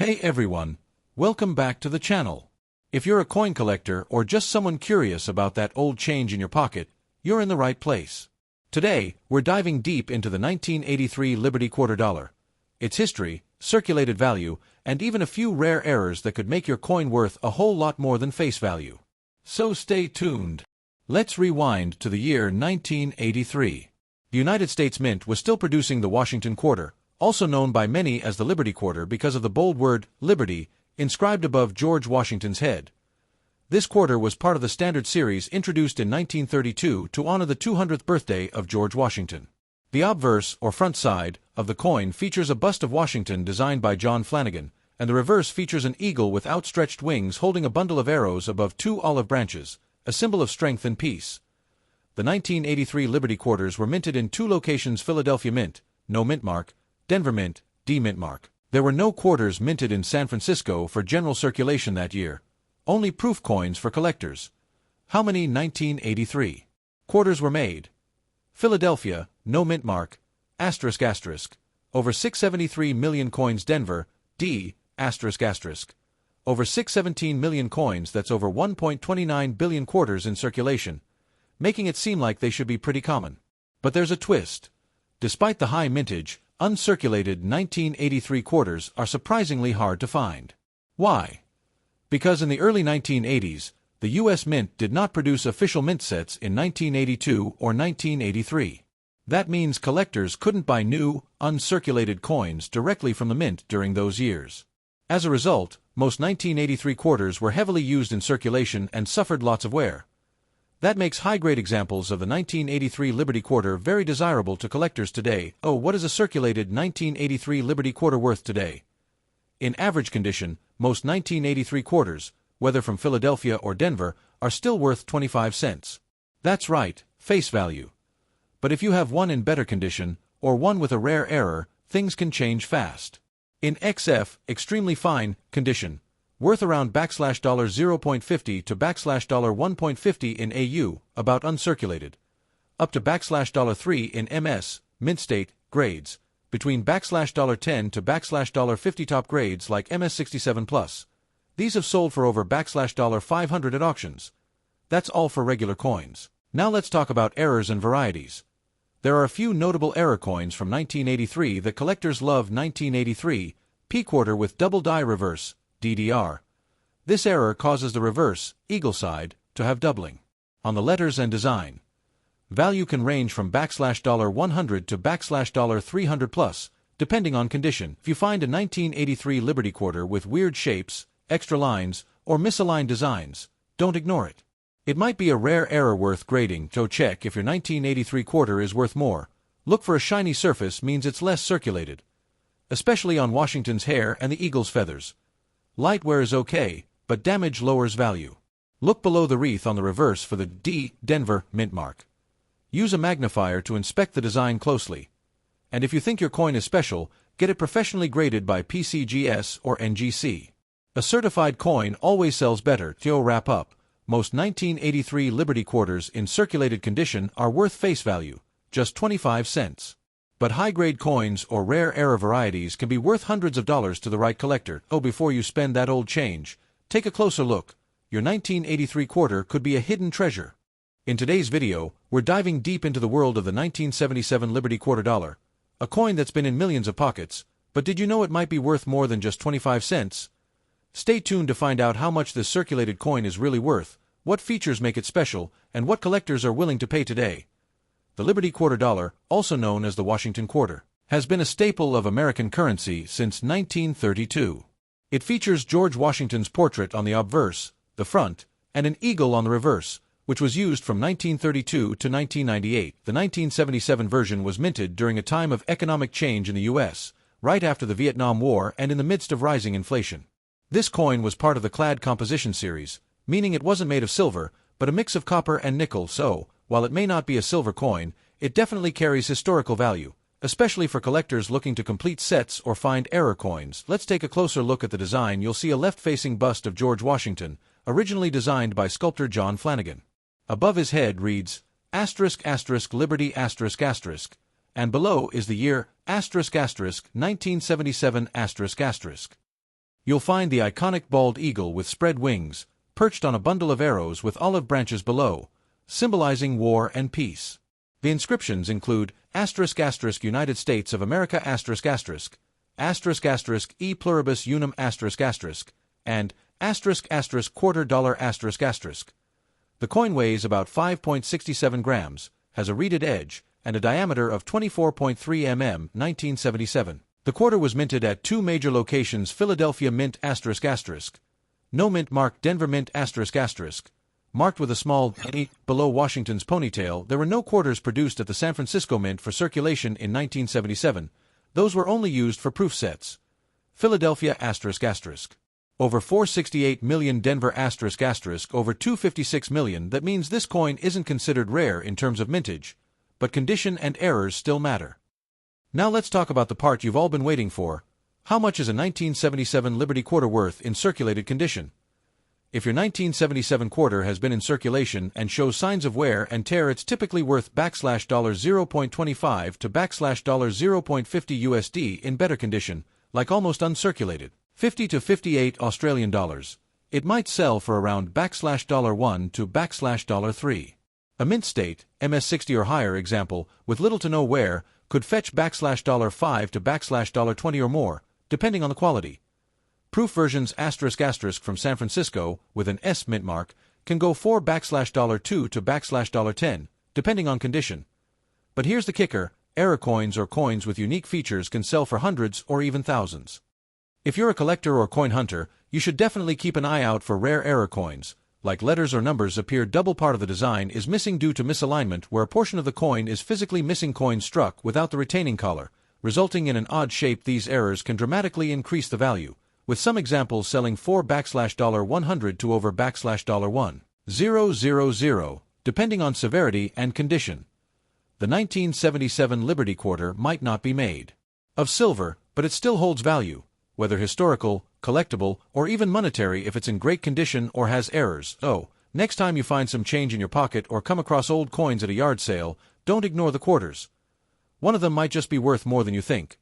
Hey everyone, welcome back to the channel. If you're a coin collector or just someone curious about that old change in your pocket, you're in the right place. Today, we're diving deep into the 1983 Liberty Quarter Dollar, its history, circulated value, and even a few rare errors that could make your coin worth a whole lot more than face value. So stay tuned. Let's rewind to the year 1983. The United States Mint was still producing the Washington Quarter, also known by many as the Liberty Quarter because of the bold word Liberty inscribed above George Washington's head. This quarter was part of the Standard Series introduced in 1932 to honor the 200th birthday of George Washington. The obverse, or front side, of the coin features a bust of Washington designed by John Flanagan, and the reverse features an eagle with outstretched wings holding a bundle of arrows above two olive branches, a symbol of strength and peace. The 1983 Liberty Quarters were minted in two locations: Philadelphia Mint, no mint mark; Denver Mint, D mint mark. There were no quarters minted in San Francisco for general circulation that year, only proof coins for collectors. How many 1983 quarters were made? Philadelphia, no mint mark, asterisk asterisk, over 673 million coins. Denver, D, asterisk asterisk, over 617 million coins. That's over 1.29 billion quarters in circulation, making it seem like they should be pretty common. But there's a twist. Despite the high mintage, uncirculated 1983 quarters are surprisingly hard to find. Why? Because in the early 1980s, the U.S. Mint did not produce official mint sets in 1982 or 1983. That means collectors couldn't buy new, uncirculated coins directly from the mint during those years. As a result, most 1983 quarters were heavily used in circulation and suffered lots of wear. That makes high-grade examples of the 1983 Liberty Quarter very desirable to collectors today. Oh, what is a circulated 1983 Liberty Quarter worth today? In average condition, most 1983 quarters, whether from Philadelphia or Denver, are still worth 25 cents. That's right, face value. But if you have one in better condition, or one with a rare error, things can change fast. In XF, extremely fine condition, worth around $0.50 to $1.50 in AU, about uncirculated, up to $3 in MS, mint state, grades, between $10 to $50 top grades like MS67 Plus. These have sold for over $500 at auctions. That's all for regular coins. Now let's talk about errors and varieties. There are a few notable error coins from 1983 that collectors love. 1983 P Quarter with double die reverse, DDR. This error causes the reverse, eagle side, to have doubling on the letters and design. Value can range from $100 to $300 plus, depending on condition. If you find a 1983 Liberty Quarter with weird shapes, extra lines, or misaligned designs, don't ignore it. It might be a rare error worth grading, so check if your 1983 quarter is worth more. Look for a shiny surface means it's less circulated, especially on Washington's hair and the eagle's feathers. Light wear is okay, but damage lowers value. Look below the wreath on the reverse for the D, Denver, mint mark. Use a magnifier to inspect the design closely. And if you think your coin is special, get it professionally graded by PCGS or NGC. A certified coin always sells better. To wrap up, most 1983 Liberty Quarters in circulated condition are worth face value, just 25 cents. But high-grade coins or rare error varieties can be worth hundreds of dollars to the right collector. Oh, before you spend that old change, take a closer look. Your 1983 quarter could be a hidden treasure. In today's video, we're diving deep into the world of the 1977 Liberty Quarter Dollar, a coin that's been in millions of pockets, but did you know it might be worth more than just 25 cents? Stay tuned to find out how much this circulated coin is really worth, what features make it special, and what collectors are willing to pay today. The Liberty Quarter Dollar, also known as the Washington Quarter, has been a staple of American currency since 1932. It features George Washington's portrait on the obverse, the front, and an eagle on the reverse, which was used from 1932 to 1998. The 1977 version was minted during a time of economic change in the U.S., right after the Vietnam War and in the midst of rising inflation. This coin was part of the clad composition series, meaning it wasn't made of silver, but a mix of copper and nickel. So, while it may not be a silver coin, it definitely carries historical value, especially for collectors looking to complete sets or find error coins. Let's take a closer look at the design. You'll see a left-facing bust of George Washington, originally designed by sculptor John Flanagan. Above his head reads, *** Liberty ***, and below is the year *** 1977 ***. You'll find the iconic bald eagle with spread wings, perched on a bundle of arrows with olive branches below, symbolizing war and peace. The inscriptions include United States of America ***e pluribus unum and $$. The coin weighs about 5.67 grams, has a reeded edge, and a diameter of 24.3 mm. 1977. The quarter was minted at two major locations: Philadelphia Mint ***, no mint mark; Denver Mint ***, marked with a small "E" below Washington's ponytail. There were no quarters produced at the San Francisco Mint for circulation in 1977. Those were only used for proof sets. Philadelphia ***. Over 468 million. Denver ***, over 256 million. That means this coin isn't considered rare in terms of mintage, but condition and errors still matter. Now let's talk about the part you've all been waiting for. How much is a 1977 Liberty quarter worth in circulated condition? If your 1977 quarter has been in circulation and shows signs of wear and tear, it's typically worth $0.25 to $0.50 USD. In better condition, like almost uncirculated, 50 to 58 Australian dollars, it might sell for around $1 to $3. A mint state, MS60 or higher example, with little to no wear, could fetch $5 to $20 or more, depending on the quality. Proof versions ** from San Francisco, with an S mint mark, can go for $2 to $10, depending on condition. But here's the kicker: error coins or coins with unique features can sell for hundreds or even thousands. If you're a collector or coin hunter, you should definitely keep an eye out for rare error coins, like letters or numbers appear double. Part of the design is missing due to misalignment, where a portion of the coin is physically missing. Coin struck without the retaining collar, resulting in an odd shape. These errors can dramatically increase the value, with some examples selling for $100 to over $1,000, depending on severity and condition. The 1977 Liberty quarter might not be made of silver, but it still holds value, whether historical, collectible, or even monetary if it's in great condition or has errors. So, next time you find some change in your pocket or come across old coins at a yard sale, don't ignore the quarters. One of them might just be worth more than you think.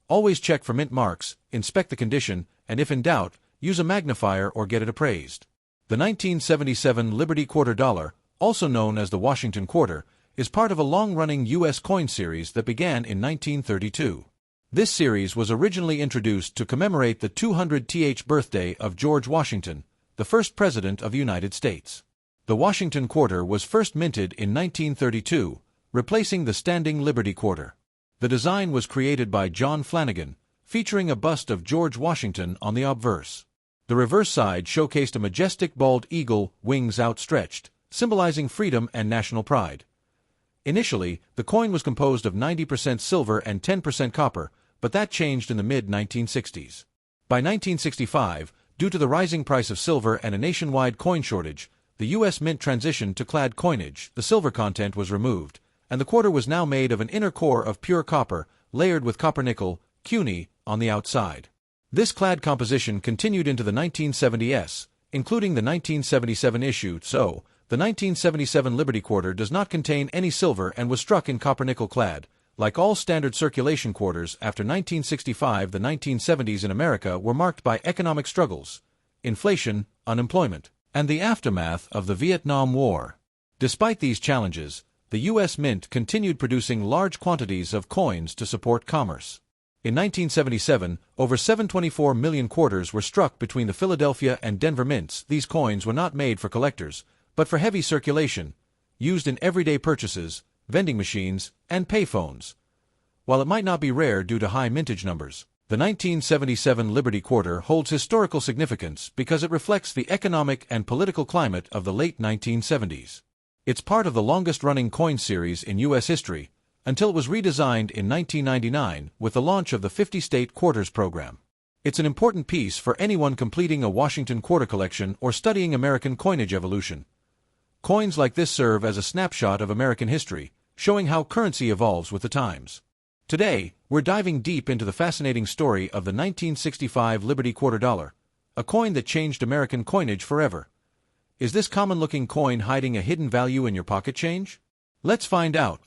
Always check for mint marks, inspect the condition, and if in doubt, use a magnifier or get it appraised. The 1977 Liberty quarter dollar, also known as the Washington quarter, is part of a long-running U.S. coin series that began in 1932. This series was originally introduced to commemorate the 200th birthday of George Washington, the first president of the United States. The Washington quarter was first minted in 1932, replacing the standing Liberty quarter. The design was created by John Flanagan, featuring a bust of George Washington on the obverse. The reverse side showcased a majestic bald eagle, wings outstretched, symbolizing freedom and national pride. Initially, the coin was composed of 90% silver and 10% copper, but that changed in the mid-1960s. By 1965, due to the rising price of silver and a nationwide coin shortage, the U.S. Mint transitioned to clad coinage. The silver content was removed, and the quarter was now made of an inner core of pure copper, layered with copper-nickel, CUNY, on the outside. This clad composition continued into the 1970s, including the 1977 issue, so the 1977 Liberty quarter does not contain any silver and was struck in copper-nickel clad. Like all standard circulation quarters after 1965, the 1970s in America were marked by economic struggles, inflation, unemployment, and the aftermath of the Vietnam War. Despite these challenges, the U.S. Mint continued producing large quantities of coins to support commerce. In 1977, over 724 million quarters were struck between the Philadelphia and Denver mints. These coins were not made for collectors, but for heavy circulation, used in everyday purchases, vending machines, and payphones. While it might not be rare due to high mintage numbers, the 1977 Liberty quarter holds historical significance because it reflects the economic and political climate of the late 1970s. It's part of the longest-running coin series in U.S. history, until it was redesigned in 1999 with the launch of the 50-state quarters program. It's an important piece for anyone completing a Washington quarter collection or studying American coinage evolution. Coins like this serve as a snapshot of American history, showing how currency evolves with the times. Today, we're diving deep into the fascinating story of the 1965 Liberty quarter dollar, a coin that changed American coinage forever. Is this common-looking coin hiding a hidden value in your pocket change? Let's find out.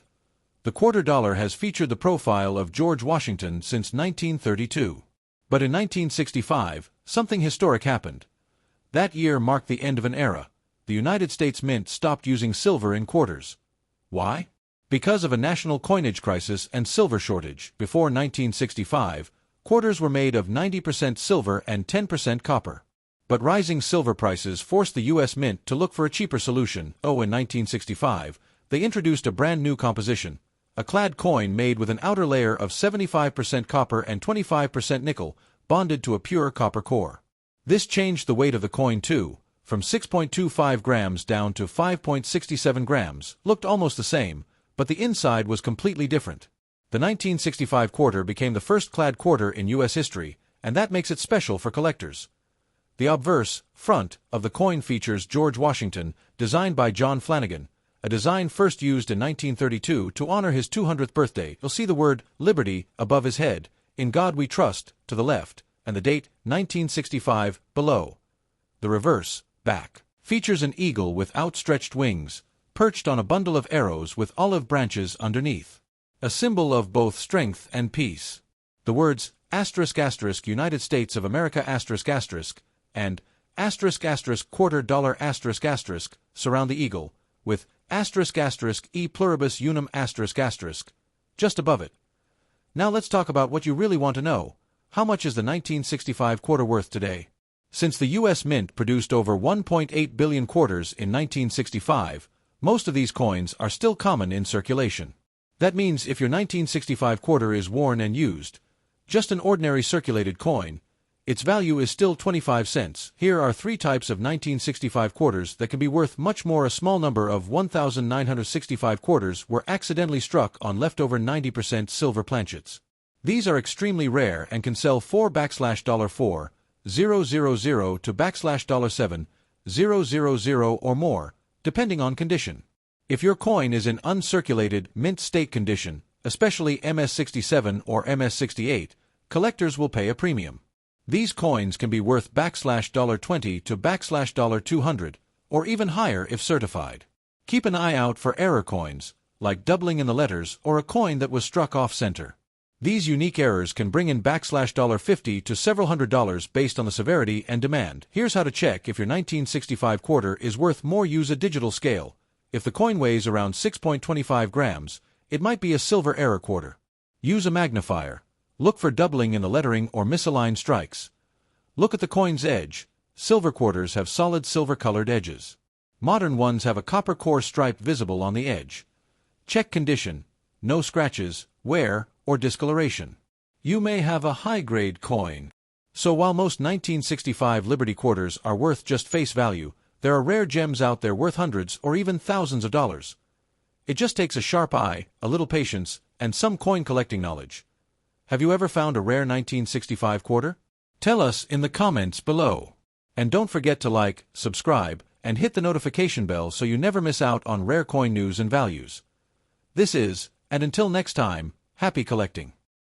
The quarter dollar has featured the profile of George Washington since 1932. But in 1965, something historic happened. That year marked the end of an era. The United States Mint stopped using silver in quarters. Why? Because of a national coinage crisis and silver shortage. Before 1965, quarters were made of 90% silver and 10% copper. But rising silver prices forced the U.S. Mint to look for a cheaper solution. In 1965, they introduced a brand new composition, a clad coin made with an outer layer of 75% copper and 25% nickel, bonded to a pure copper core. This changed the weight of the coin too, from 6.25 grams down to 5.67 grams, looked almost the same, but the inside was completely different. The 1965 quarter became the first clad quarter in U.S. history, and that makes it special for collectors. The obverse, front, of the coin features George Washington, designed by John Flanagan, a design first used in 1932 to honor his 200th birthday. You'll see the word Liberty above his head, In God We Trust, to the left, and the date 1965 below. The reverse, back, features an eagle with outstretched wings, perched on a bundle of arrows with olive branches underneath, a symbol of both strength and peace. The words **United States of America** and $*quarter$ surround the eagle, with **e pluribus unum** just above it. Now let's talk about what you really want to know. How much is the 1965 quarter worth today? Since the U.S. Mint produced over 1.8 billion quarters in 1965, most of these coins are still common in circulation. That means if your 1965 quarter is worn and used, just an ordinary circulated coin, its value is still 25 cents. Here are three types of 1965 quarters that can be worth much more. A small number of 1,965 quarters were accidentally struck on leftover 90% silver planchets. These are extremely rare and can sell for $4,000 to $7,000 or more, depending on condition. If your coin is in uncirculated, mint state condition, especially MS-67 or MS-68, collectors will pay a premium. These coins can be worth $20 to $200, or even higher if certified. Keep an eye out for error coins, like doubling in the letters or a coin that was struck off-center. These unique errors can bring in $50 to several $100 based on the severity and demand. Here's how to check if your 1965 quarter is worth more. Use a digital scale. If the coin weighs around 6.25 grams, it might be a silver error quarter. Use a magnifier. Look for doubling in the lettering or misaligned strikes. Look at the coin's edge. Silver quarters have solid silver-colored edges. Modern ones have a copper core stripe visible on the edge. Check condition. No scratches, wear, or discoloration. You may have a high-grade coin. So while most 1965 Liberty quarters are worth just face value, there are rare gems out there worth hundreds or even thousands of dollars. It just takes a sharp eye, a little patience, and some coin collecting knowledge. Have you ever found a rare 1965 quarter? Tell us in the comments below. And don't forget to like, subscribe, and hit the notification bell so you never miss out on rare coin news and values. This is, and until next time, happy collecting.